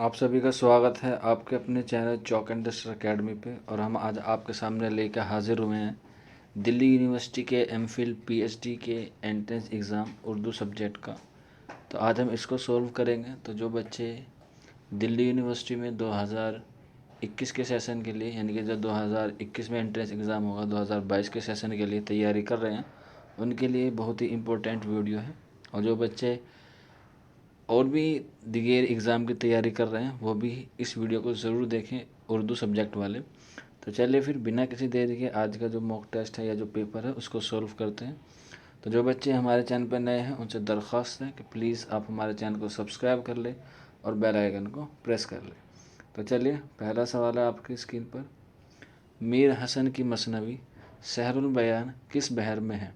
आप सभी का स्वागत है आपके अपने channel chalk and duster academy पे। और हम आज आपके सामने लेकर हाजिर हुए हैं दिल्ली यूनिवर्सिटी के एमफिल पीएचडी के एंट्रेंस एग्ज़ाम उर्दू सब्जेक्ट का। तो आज हम इसको सॉल्व करेंगे। तो जो बच्चे दिल्ली यूनिवर्सिटी में 2021 के सेशन के लिए, यानी कि जो 2021 में एंट्रेंस एग्ज़ाम होगा 2022 के सेशन के लिए तैयारी कर रहे हैं, उनके लिए बहुत ही इम्पोर्टेंट वीडियो है। और जो बच्चे और भी दिगेर एग्ज़ाम की तैयारी कर रहे हैं वो भी इस वीडियो को ज़रूर देखें, उर्दू सब्जेक्ट वाले। तो चलिए फिर बिना किसी देरी के आज का जो मॉक टेस्ट है या जो पेपर है उसको सॉल्व करते हैं। तो जो बच्चे हमारे चैनल पर नए हैं उनसे दरख्वास्त है कि प्लीज़ आप हमारे चैनल को सब्सक्राइब कर लें और बेल आइकन को प्रेस कर लें। तो चलिए पहला सवाल है आपकी स्क्रीन पर। मीर हसन की मसनवी सहरुल बयान किस बहर में है?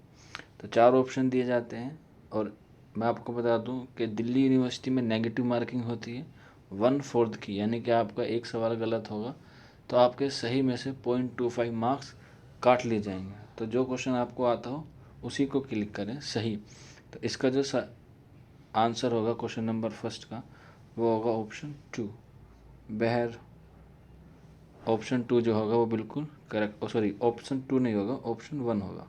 तो 4 ऑप्शन दिए जाते हैं। और मैं आपको बता दूं कि दिल्ली यूनिवर्सिटी में नेगेटिव मार्किंग होती है 1/4 की, यानी कि आपका एक सवाल गलत होगा तो आपके सही में से 0.25 मार्क्स काट लिए जाएंगे। तो जो क्वेश्चन आपको आता हो उसी को क्लिक करें सही। तो इसका जो आंसर होगा क्वेश्चन नंबर फर्स्ट का वो होगा ऑप्शन 2 बहर। ऑप्शन 2 जो होगा वो बिल्कुल करेक्ट, सॉरी ऑप्शन 2 नहीं होगा, ऑप्शन 1 होगा।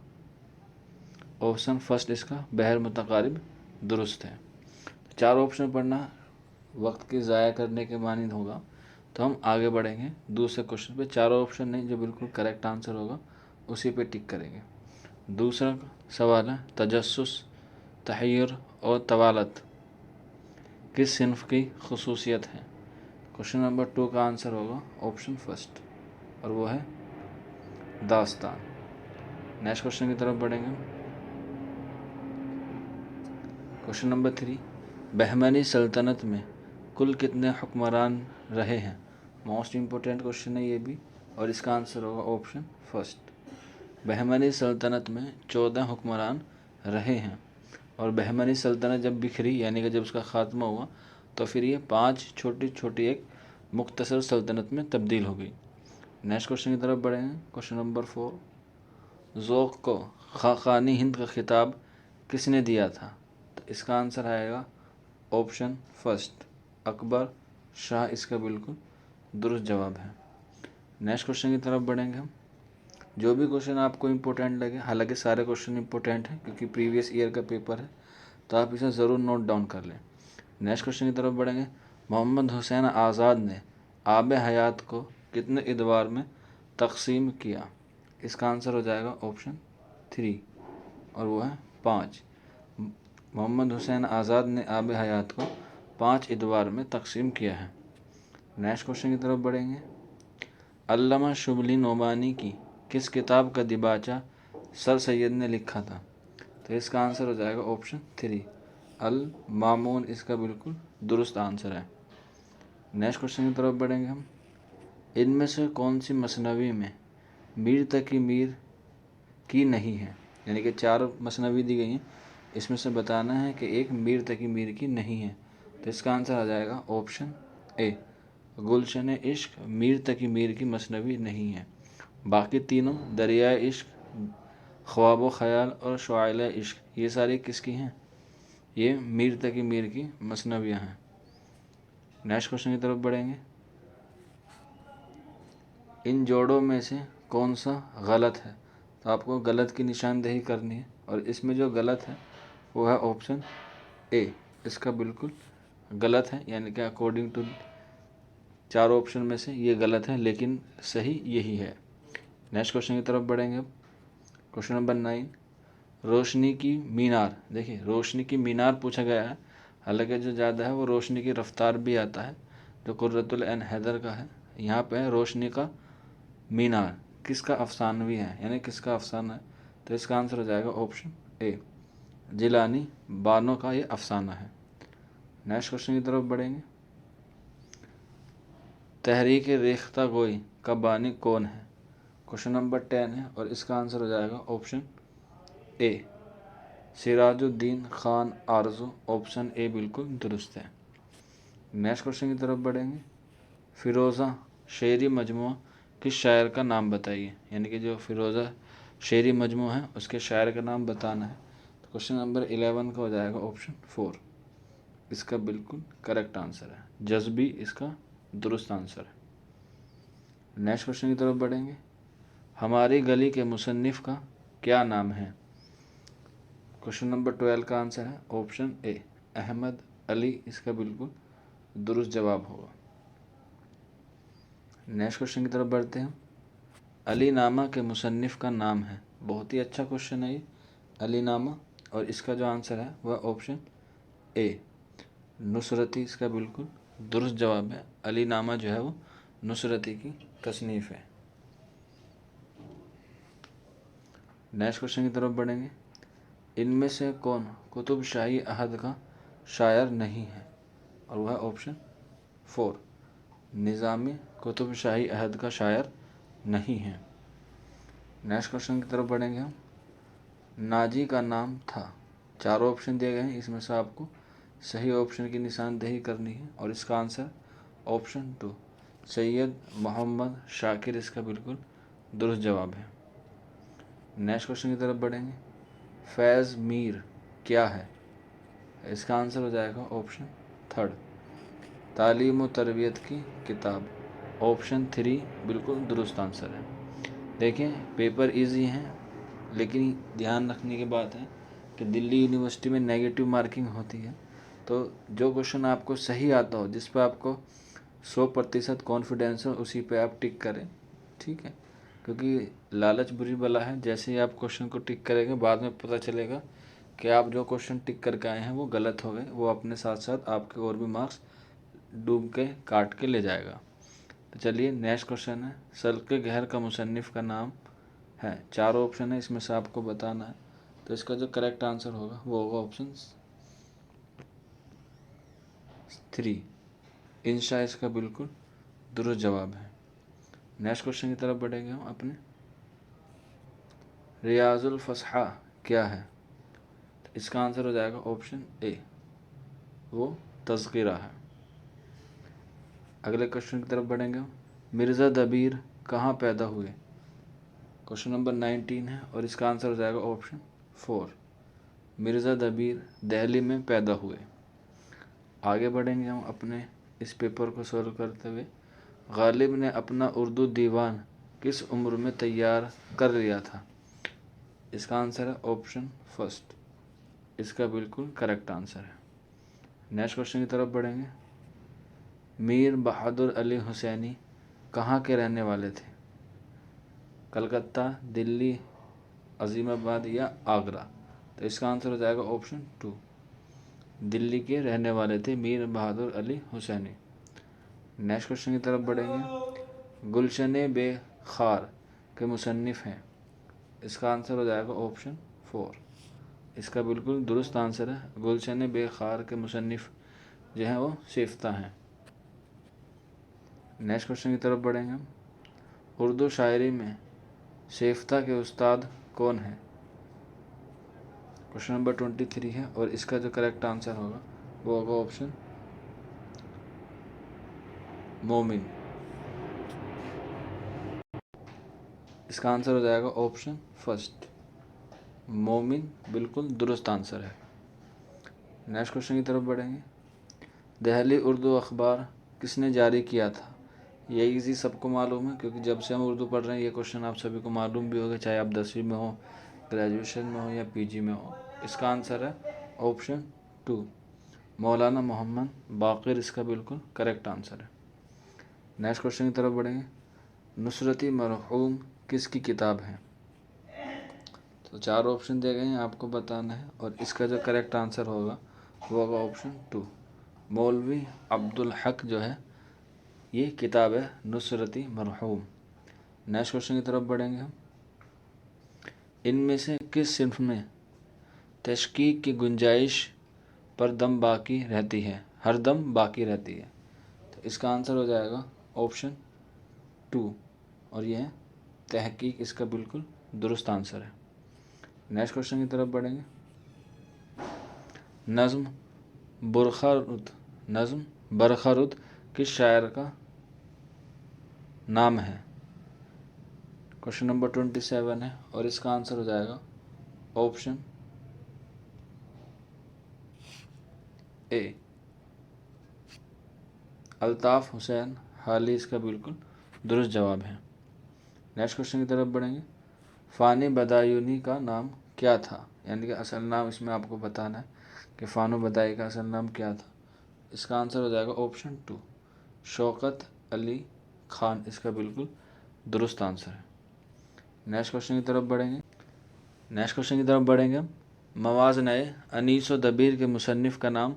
ऑप्शन फर्स्ट इसका बहर मुतकारिब दुरुस्त है। 4 ऑप्शन पढ़ना वक्त की ज़ाया करने के मानी होगा। तो हम आगे बढ़ेंगे दूसरे क्वेश्चन पे। 4 ऑप्शन नहीं, जो बिल्कुल करेक्ट आंसर होगा उसी पे टिक करेंगे। दूसरा सवाल है तजस्सुस, तहय्युर और तवालत किस सिन्फ की खसूसियत है? क्वेश्चन नंबर 2 का आंसर होगा ऑप्शन फर्स्ट और वो है दास्तान। नेक्स्ट क्वेश्चन की तरफ बढ़ेंगे। क्वेश्चन नंबर 3, बहमनी सल्तनत में कुल कितने हुक्मरान रहे हैं? मोस्ट इम्पोर्टेंट क्वेश्चन है ये भी, और इसका आंसर होगा ऑप्शन फर्स्ट। बहमनी सल्तनत में 14 हुक्मरान रहे हैं। और बहमनी सल्तनत जब बिखरी, यानी कि जब उसका ख़ात्मा हुआ, तो फिर ये 5 छोटी छोटी एक मुख्तसर सल्तनत में तब्दील हो गई। नेक्स्ट क्वेश्चन की तरफ बढ़ेंगे। क्वेश्चन नंबर 4, ज़ौक़ को खाक़ानी हिंद का खिताब किसने दिया था? तो इसका आंसर आएगा ऑप्शन फर्स्ट अकबर शाह। इसका बिल्कुल दुरुस्त जवाब है। नेक्स्ट क्वेश्चन की तरफ बढ़ेंगे हम। जो भी क्वेश्चन आपको इम्पोर्टेंट लगे, हालांकि सारे क्वेश्चन इम्पोर्टेंट हैं क्योंकि प्रीवियस ईयर का पेपर है, तो आप इसे ज़रूर नोट डाउन कर लें। नेक्स्ट क्वेश्चन की तरफ बढ़ेंगे। मोहम्मद हुसैन आज़ाद ने आब हयात को कितने इदवार में तकसीम किया? इसका आंसर हो जाएगा ऑप्शन 3 और वो है 5। मोहम्मद हुसैन आज़ाद ने आब हयात को 5 इदवार में तकसीम किया है। नेक्स्ट क्वेश्चन की तरफ बढ़ेंगे। अल्लामा शुबली नोमानी की किस किताब का दिबाचा सर सैयद ने लिखा था? तो इसका आंसर हो जाएगा ऑप्शन 3 अल मामून। इसका बिल्कुल दुरुस्त आंसर है। नेक्स्ट क्वेश्चन की तरफ बढ़ेंगे हम। इनमें से कौन सी मसनवी में मीर तकी मीर की नहीं है? यानी कि 4 मसनवी दी गई हैं, इसमें से बताना है कि एक मीर तकी मीर की नहीं है। तो इसका आंसर आ जाएगा ऑप्शन ए गुलशन इश्क मीर तकी मीर की मसनवी नहीं है। बाकी तीनों दरियाए इश्क, ख्वाब ख़याल और शुआइल इश्क ये सारी किसकी हैं? ये मीर तकी मीर की मसनवियाँ हैं। नेक्स्ट क्वेश्चन की तरफ बढ़ेंगे। इन जोड़ों में से कौन सा गलत है? तो आपको गलत की निशानदेही करनी है और इसमें जो गलत है वो है ऑप्शन ए। इसका बिल्कुल गलत है, यानी कि अकॉर्डिंग टू 4 ऑप्शन में से ये गलत है, लेकिन सही यही है। नेक्स्ट क्वेश्चन की तरफ बढ़ेंगे अब। क्वेश्चन नंबर 9, रोशनी की मीनार। देखिए रोशनी की मीनार पूछा गया है, हालांकि जो ज़्यादा है वो रोशनी की रफ्तार भी आता है जो कुर्रतुल ऐन हैदर का है। यहाँ पे है रोशनी का मीनार किसका अफसानवी है, यानी किसका अफसाना है? तो इसका आंसर हो जाएगा ऑप्शन ए जिलानी बानो का ये अफसाना है। नेक्स्ट क्वेश्चन की तरफ बढ़ेंगे। तहरीक रेख्ता गोई का बानी कौन है? क्वेश्चन नंबर 10 है और इसका आंसर हो जाएगा option A Sirajuddin Khan Aarzoo. Option A बिल्कुल दुरुस्त है। नेक्स्ट क्वेश्चन की तरफ बढ़ेंगे। फ़िरोज़ा शेरी मजमू किस शायर का नाम बताइए? यानी कि जो फ़िरोज़ा शेरी मजमू है उसके शायर का नाम बताना है। तो क्वेश्चन नंबर 11 का हो जाएगा ऑप्शन 4 इसका बिल्कुल करेक्ट आंसर है। जज्बी इसका दुरुस्त आंसर है। नेक्स्ट क्वेश्चन की तरफ बढ़ेंगे। हमारी गली के मुसन्निफ का क्या नाम है? क्वेश्चन नंबर 12 का आंसर है ऑप्शन ए अहमद अली, इसका बिल्कुल दुरुस्त जवाब होगा। नेक्स्ट क्वेश्चन की तरफ बढ़ते हैं। अली नामा के मुसन्निफ का नाम है। बहुत ही अच्छा क्वेश्चन है ये, अली नामा, और इसका जो आंसर है वह ऑप्शन ए नुसरती, इसका बिल्कुल दुरुस्त जवाब है। अली नामा जो है वो नुसरती की तसनीफ़ है। नेक्स्ट क्वेश्चन की तरफ बढ़ेंगे। इनमें से कौन कुतुब शाही अहद का शायर नहीं है? और वह ऑप्शन 4 निज़ामी कुतुब शाही अहद का शायर नहीं है। नेक्स्ट क्वेश्चन की तरफ बढ़ेंगे हम। नाजी का नाम था। चारों ऑप्शन दिए गए हैं, इसमें से आपको सही ऑप्शन की निशानदेही करनी है, और इसका आंसर ऑप्शन 2 सैयद मोहम्मद शाकिर, इसका बिल्कुल दुरुस्त जवाब है। नेक्स्ट क्वेश्चन की तरफ बढ़ेंगे। फैज़ मीर क्या है? इसका आंसर हो जाएगा ऑप्शन 3 तालीम व तरबियत की किताब। ऑप्शन 3 बिल्कुल दुरुस्त आंसर है। देखें, पेपर इजी हैं, लेकिन ध्यान रखने की बात है कि दिल्ली यूनिवर्सिटी में नेगेटिव मार्किंग होती है। तो जो क्वेश्चन आपको सही आता हो, जिस पर आपको 100% कॉन्फिडेंस हो, उसी पे आप टिक करें, ठीक है? क्योंकि लालच बुरी बला है। जैसे ही आप क्वेश्चन को टिक करेंगे, बाद में पता चलेगा कि आप जो क्वेश्चन टिक करके आए हैं वो गलत हो गए। वो अपने साथ साथ आपके और भी मार्क्स डूब के काट के ले जाएगा। तो चलिए, नेक्स्ट क्वेश्चन है। सल्के गहर का मुसन्निफ का नाम है। चारों ऑप्शन है, इसमें से आपको बताना है। तो इसका जो करेक्ट आंसर होगा वो होगा ऑप्शन 3 इंशा, इसका बिल्कुल दुरुस्त जवाब है। नेक्स्ट क्वेश्चन की तरफ बढ़ेंगे हम अपने। रियाजुल फसहा क्या है? तो इसका आंसर हो जाएगा ऑप्शन ए वो तज़किरा है। अगले क्वेश्चन की तरफ बढ़ेंगे हम। मिर्ज़ा दबीर कहाँ पैदा हुए? क्वेश्चन नंबर 19 है, और इसका आंसर हो जाएगा ऑप्शन 4 मिर्ज़ा दबीर दिल्ली में पैदा हुए। आगे बढ़ेंगे हम अपने इस पेपर को सॉल्व करते हुए। गालिब ने अपना उर्दू दीवान किस उम्र में तैयार कर लिया था? इसका आंसर है ऑप्शन 1 इसका बिल्कुल करेक्ट आंसर है। नेक्स्ट क्वेश्चन की तरफ बढ़ेंगे। मीर बहादुर अली हुसैनी कहाँ के रहने वाले थे? कलकत्ता, दिल्ली, अजीमाबाद या आगरा? तो इसका आंसर हो जाएगा ऑप्शन 2 दिल्ली के रहने वाले थे मीर बहादुर अली हुसैनी। नेक्स्ट क्वेश्चन की तरफ बढ़ेंगे। गुलशन बे खार के मुसन्निफ हैं। इसका आंसर हो जाएगा ऑप्शन 4 इसका बिल्कुल दुरुस्त आंसर है। गुलशन बे खार के मुसन्निफ जो हैं वो शेफ्ता हैं। नेक्स्ट क्वेश्चन की तरफ बढ़ेंगे हम। उर्दू शायरी में शेफ्ता के उस्ताद कौन हैं? क्वेश्चन नंबर 23 है, और इसका जो करेक्ट आंसर होगा वो होगा ऑप्शन मोमिन। इसका आंसर हो जाएगा ऑप्शन 1 मोमिन, बिल्कुल दुरुस्त आंसर है। नेक्स्ट क्वेश्चन की तरफ बढ़ेंगे। दहली उर्दू अखबार किसने जारी किया था? ये इजी सबको मालूम है, क्योंकि जब से हम उर्दू पढ़ रहे हैं ये क्वेश्चन आप सभी को मालूम भी होगा, चाहे आप 10वीं में हो, ग्रेजुएशन में हो या पीजी में हो। इसका आंसर है ऑप्शन 2 मौलाना मोहम्मद बाक़िर, इसका बिल्कुल करेक्ट आंसर है। नेक्स्ट क्वेश्चन की तरफ बढ़ेंगे। नुसरती मरहूम किसकी किताब है? तो 4 ऑप्शन दिए गए हैं, आपको बताना है, और इसका जो करेक्ट आंसर होगा वो होगा ऑप्शन 2 मौलवी अब्दुल हक जो है ये किताब है नुसरती मरहूम। नेक्स्ट क्वेश्चन की तरफ बढ़ेंगे हम। इनमें से किस सिन्फ में तहक़ीक़ की गुंजाइश पर दम बाकी रहती है, हर दम बाकी रहती है? तो इसका आंसर हो जाएगा ऑप्शन 2 और यह है तहक़ीक़, इसका बिल्कुल दुरुस्त आंसर है। नेक्स्ट क्वेश्चन की तरफ बढ़ेंगे। नज़्म बरखरुद किस शायर का नाम है? क्वेश्चन नंबर 27 है, और इसका आंसर हो जाएगा ऑप्शन ए अल्ताफ़ हुसैन हाली इसका बिल्कुल दुरुस्त जवाब है। नेक्स्ट क्वेश्चन की तरफ बढ़ेंगे। फ़ानी बदायूनी का नाम क्या था, यानी कि असल नाम इसमें आपको बताना है कि फ़ानू बदाई का असल नाम क्या था। इसका आंसर हो जाएगा ऑप्शन 2, शौकत अली खान इसका बिल्कुल दुरुस्त आंसर है। नेक्स्ट क्वेश्चन की तरफ बढ़ेंगे। मवाज़ नए अनीस व दबीर के मुसन्निफ़ का नाम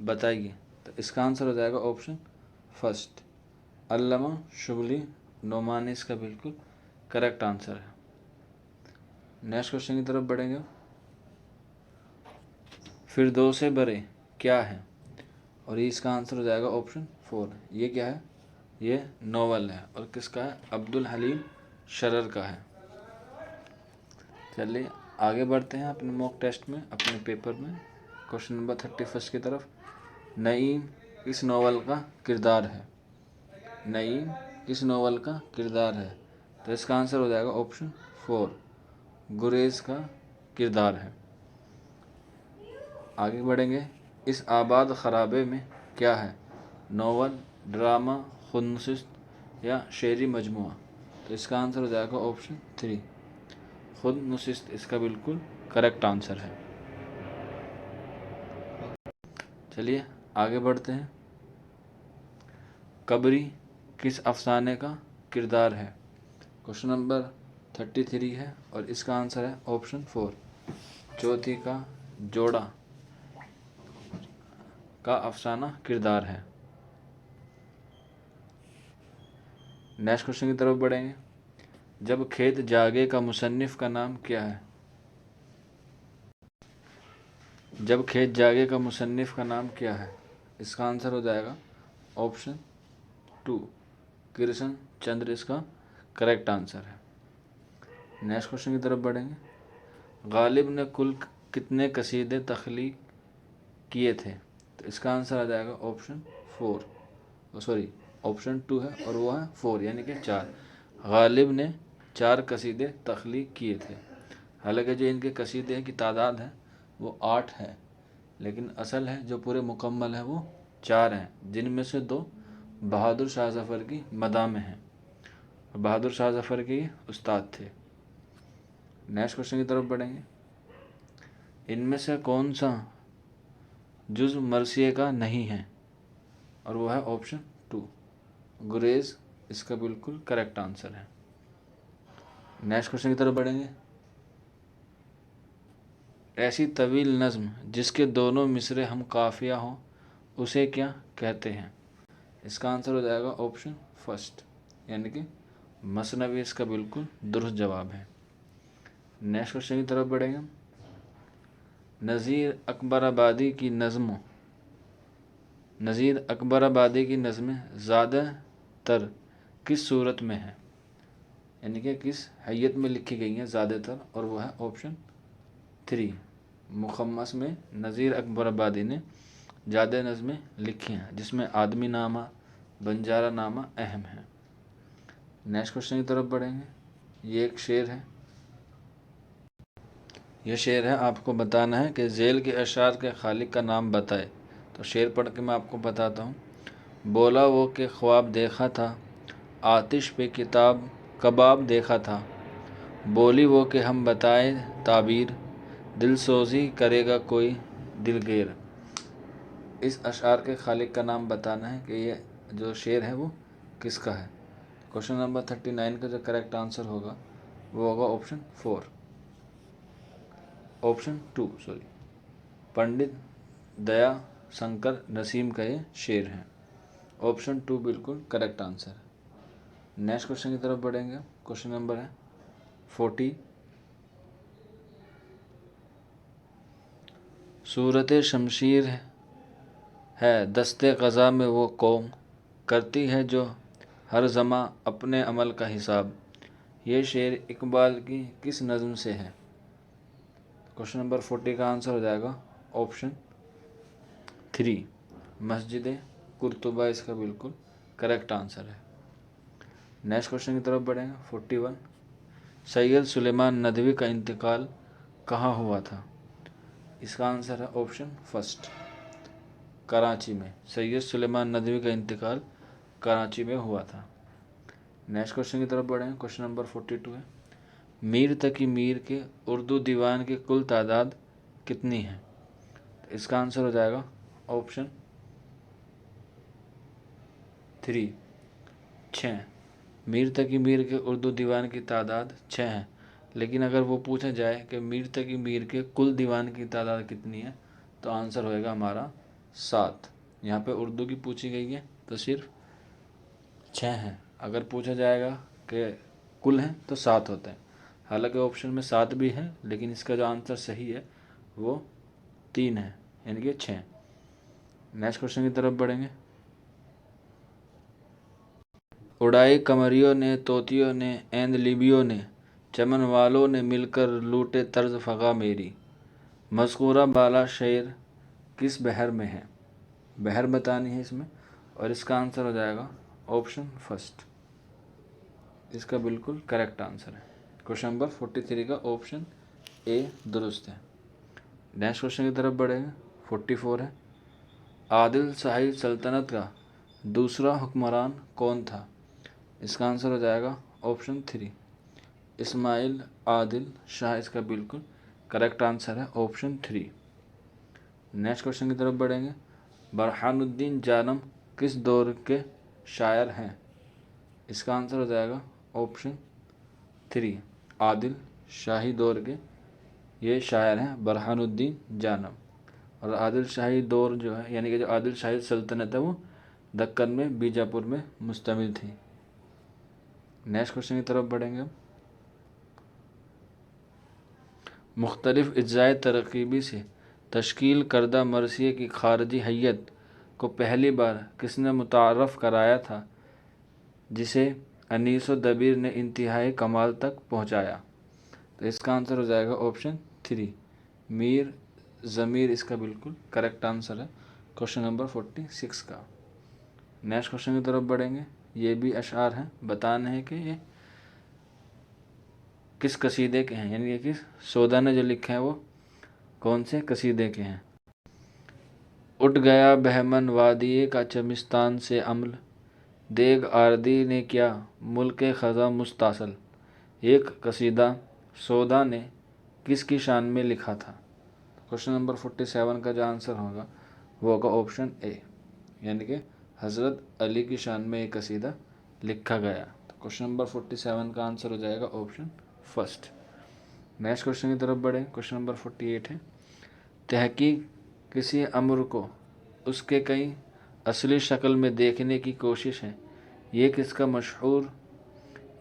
बताइए। तो इसका आंसर हो जाएगा ऑप्शन फर्स्ट, अल्लामा शुबली नोमानी इसका बिल्कुल करेक्ट आंसर है। नेक्स्ट क्वेश्चन की तरफ बढ़ेंगे। फिरदौसे बरे क्या है, और इसका आंसर हो जाएगा ऑप्शन 4। ये क्या है, ये नोवेल है और किसका है, अब्दुल हलीम शरर का है। चलिए आगे बढ़ते हैं अपने मॉक टेस्ट में, अपने पेपर में। क्वेश्चन नंबर 31 की तरफ। नईम किस नोवेल का किरदार है, नईम किस नोवेल का किरदार है। तो इसका आंसर हो जाएगा ऑप्शन 4, गुरेज का किरदार है। आगे बढ़ेंगे। इस आबाद खराबे में क्या है, नोवेल, ड्रामा, खुदनशिस्त या शेरी मजमुआ। तो इसका आंसर हो जाएगा ऑप्शन 3, खुदनशिस्त इसका बिल्कुल करेक्ट आंसर है। चलिए आगे बढ़ते हैं। कबरी किस अफसाने का किरदार है। क्वेश्चन नंबर 33 है और इसका आंसर है ऑप्शन 4, चौथी का जोड़ा का अफसाना किरदार है। नेक्स्ट क्वेश्चन की तरफ बढ़ेंगे। जब खेत जागे का मुसन्निफ का नाम क्या है, जब खेत जागे का मुसन्निफ का नाम क्या है। इसका आंसर हो जाएगा ऑप्शन 2, कृष्ण चंद्र इसका करेक्ट आंसर है। नेक्स्ट क्वेश्चन की तरफ बढ़ेंगे। गालिब ने कुल कितने कसीदे तख्लीक किए थे। तो इसका आंसर आ जाएगा ऑप्शन 2 है और वो है 4 यानी कि 4। गालिब ने 4 कसीदे तख्लीक किए थे। हालांकि जो इनके कसीदे की तादाद है वो 8 है, लेकिन असल है जो पूरे मुकम्मल है वो 4 हैं, जिनमें से 2 बहादुर शाह ज़फ़र की मदा में हैं। बहादुर शाह ज़फ़र के उस्ताद थे। नेक्स्ट क्वेश्चन की तरफ बढ़ेंगे। इनमें से कौन सा जुज़ मरसिए का नहीं है, और वो है ऑप्शन 2, गुरेज इसका बिल्कुल करेक्ट आंसर है। नेक्स्ट क्वेश्चन की तरफ बढ़ेंगे। ऐसी तवील नज़्म जिसके दोनों मिसरे हम काफिया हों उसे क्या कहते हैं। इसका आंसर हो जाएगा ऑप्शन फर्स्ट, यानी कि मसनवी इसका बिल्कुल दुरुस्त जवाब है। नेक्स्ट क्वेश्चन की तरफ बढ़ेंगे। नज़ीर अकबराबादी की नज़में ज़्यादातर किस सूरत में है, यानी कि किस हैयत में लिखी गई हैं ज़्यादातर, और वह है ऑप्शन 3, मुखम्मस में नज़ीर अकबराबादी ने ज़्यादा नज़में लिखी हैं, जिसमें आदमी नामा, बंजारा नामा अहम है। नेक्स्ट क्वेश्चन की तरफ बढ़ेंगे। ये एक शेर है, आपको बताना है कि झेल के अशार के खालिक का नाम बताए। तो शेर पढ़ के मैं आपको बताता हूँ। बोला वो कि ख्वाब देखा था, आतिश पे किताब कबाब देखा था। बोली वो कि हम बताए ताबीर, दिल सोज़ी करेगा कोई दिलगीर। इस अशार के खालिक का नाम बताना है कि ये जो शेर है वो किसका है। क्वेश्चन नंबर 39 का जो करेक्ट आंसर होगा वो होगा ऑप्शन 2 पंडित दया शंकर नसीम का ये शेर है। ऑप्शन 2 बिल्कुल करेक्ट आंसर है। नेक्स्ट क्वेश्चन की तरफ बढ़ेंगे। क्वेश्चन नंबर है 40। सूरत शमशीर है दस्ते क़ज़ा में वो कौम, करती है जो हर ज़मा अपने अमल का हिसाब। ये शेर इकबाल की किस नज़म से है। क्वेश्चन नंबर 40 का आंसर हो जाएगा ऑप्शन 3, मस्जिद कुर्तुबा इसका बिल्कुल करेक्ट आंसर है। नेक्स्ट क्वेश्चन की तरफ बढ़ेंगे। 41। सैयद सुलेमान नदवी का इंतकाल कहाँ हुआ था। इसका आंसर है ऑप्शन फर्स्ट, कराची में। सैयद सुलेमान नदवी का इंतकाल कराची में हुआ था। नेक्स्ट क्वेश्चन की तरफ बढ़ें। क्वेश्चन नंबर 42 है, मीर तकी मीर के उर्दू दीवान की कुल तादाद कितनी है? तो इसका आंसर हो जाएगा ऑप्शन 3, 6। मीर तकी मीर के उर्दू दीवान की तादाद 6 है, लेकिन अगर वो पूछा जाए कि मीर तकी मीर के कुल दीवान की तादाद कितनी है, तो आंसर होएगा हमारा 7। यहाँ पे उर्दू की पूछी गई है तो सिर्फ 6 हैं। अगर पूछा जाएगा कि कुल हैं तो 7 होते हैं। हालांकि ऑप्शन में 7 भी है, लेकिन इसका जो आंसर सही है वो 3 है, यानी कि 6। नेक्स्ट क्वेश्चन की तरफ बढ़ेंगे। उड़ाई कमरियों ने, तोतियों ने, ऐंदलिबियों ने, चमन वालों ने मिलकर लूटे तर्ज फ़ग़ा मेरी। मज़कूरा बाला शेर किस बहर में है? बहर बतानी है इसमें, और इसका आंसर हो जाएगा ऑप्शन फर्स्ट। इसका बिल्कुल करेक्ट आंसर है। क्वेश्चन नंबर 43 का ऑप्शन ए दुरुस्त है। नेक्स्ट क्वेश्चन की तरफ बढ़ेंगे। 44 है, आदिल शाही सल्तनत का दूसरा हुक्मरान कौन था? इसका आंसर हो जाएगा ऑप्शन 3, इस्माइल आदिल शाह। इसका बिल्कुल करेक्ट आंसर है ऑप्शन 3। नेक्स्ट क्वेश्चन की तरफ बढ़ेंगे। बरहानुद्दीन जानम किस दौर के शायर हैं? इसका आंसर हो जाएगा ऑप्शन 3, आदिल शाही दौर के ये शायर हैं बरहानुद्दीन जानम। और आदिल शाही दौर जो है, यानी कि जो आदिल शाही सल्तनत है, वो दक्कन में बीजापुर में मुश्तमिल थी। नेक्स्ट क्वेश्चन की तरफ बढ़ेंगे। मुख्तलिफ इज्जाए तरकीबी से तश्कील करदा मरसिए की खारजी हैयत को पहली बार किसने मुतारफ़ कराया था, जिसे अनीस दबीर ने इंतहाई कमाल तक पहुँचाया? तो इसका आंसर हो जाएगा ऑप्शन 3, मीर ज़मीर। इसका बिल्कुल करेक्ट आंसर है क्वेश्चन नंबर 46 का। नेक्स्ट क्वेश्चन की तरफ बढ़ेंगे। ये भी अशार हैं, बताने हैं कि ये किस कसीदे के हैं, यानी कि किस सौदा ने जो लिखे हैं वो कौन से कसीदे के हैं। उठ गया बहमन वादिये का चमिस्तान से अम्ल, देग आरदी ने क्या मुल्क ख़ज़ा मुस्तासल। एक कसीदा सौदा ने किसकी शान में लिखा था? क्वेश्चन नंबर 47 का जो आंसर होगा वो होगा ऑप्शन ए, यानी कि हज़रत अली की शान में एक कसीदा लिखा गया। तो क्वेश्चन नंबर 47 का आंसर हो जाएगा ऑप्शन फर्स्ट। नेक्स्ट क्वेश्चन की तरफ बढ़े। क्वेश्चन नंबर 48 है, तहकीक किसी अम्र को उसके कई असली शक्ल में देखने की कोशिश है। ये किसका मशहूर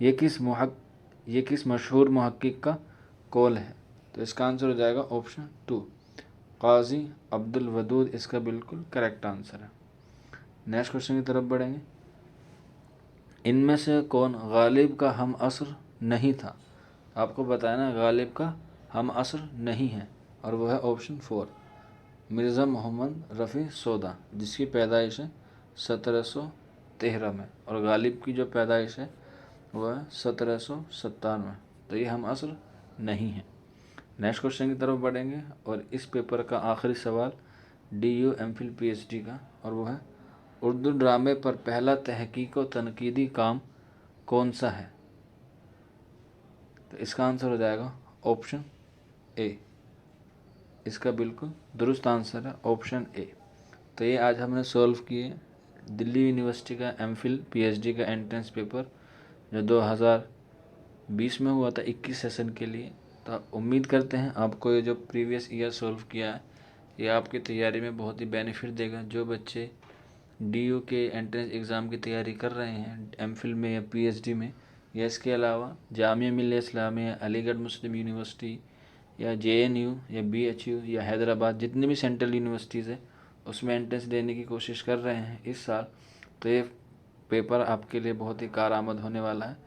ये किस मशहूर मुहक्किक का कौल है? तो इसका आंसर हो जाएगा ऑप्शन 2, काजी अब्दुल वदूद। इसका बिल्कुल करेक्ट आंसर है। नेक्स्ट क्वेश्चन की तरफ बढ़ेंगे। इनमें से कौन गालिब का हम असर नहीं था? आपको बताया ना, गालिब का हम असर नहीं है, और वह है ऑप्शन 4, मिर्ज़ा मोहम्मद रफ़ी सौदा, जिसकी पैदाइश है 1713 में, और गालिब की जो पैदाइश है वह है 1757 में। तो ये हम असर नहीं है। नेक्स्ट क्वेश्चन की तरफ बढ़ेंगे, और इस पेपर का आखिरी सवाल DU MPhil PhD का, और वो है उर्दू ड्रामे पर पहला तहकीक व तनकीदी काम कौन सा है? तो इसका आंसर हो जाएगा ऑप्शन ए। इसका बिल्कुल दुरुस्त आंसर है ऑप्शन ए। तो ये आज हमने सॉल्व किए दिल्ली यूनिवर्सिटी का MPhil PhD का एंट्रेंस पेपर, जो 2020 में हुआ था 21 सेशन के लिए। तो उम्मीद करते हैं आपको ये जो प्रीवियस ईयर सॉल्व किया है ये आपकी तैयारी में बहुत ही बेनिफिट देगा। जो बच्चे DU के एंट्रेंस एग्ज़ाम की तैयारी कर रहे हैं MPhil में या PhD में, या इसके अलावा जामिया मिल्लिया इस्लामिया, अलीगढ़ मुस्लिम यूनिवर्सिटी, या JNU या BHU या हैदराबाद, जितनी भी सेंट्रल यूनिवर्सिटीज़ है उसमें एंट्रेंस देने की कोशिश कर रहे हैं इस साल, तो ये पेपर आपके लिए बहुत ही कारआमद होने वाला है।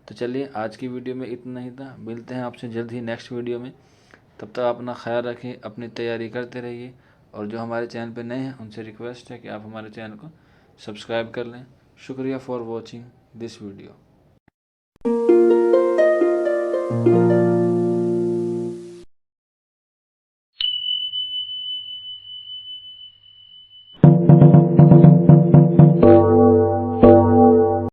तो चलिए, आज की वीडियो में इतना ही था। मिलते हैं आपसे जल्द ही नेक्स्ट वीडियो में। तब तक अपना ख्याल रखें, अपनी तैयारी करते रहिए, और जो हमारे चैनल पर नए हैं उनसे रिक्वेस्ट है कि आप हमारे चैनल को सब्सक्राइब कर लें। शुक्रिया फॉर वॉचिंग दिस वीडियो। है।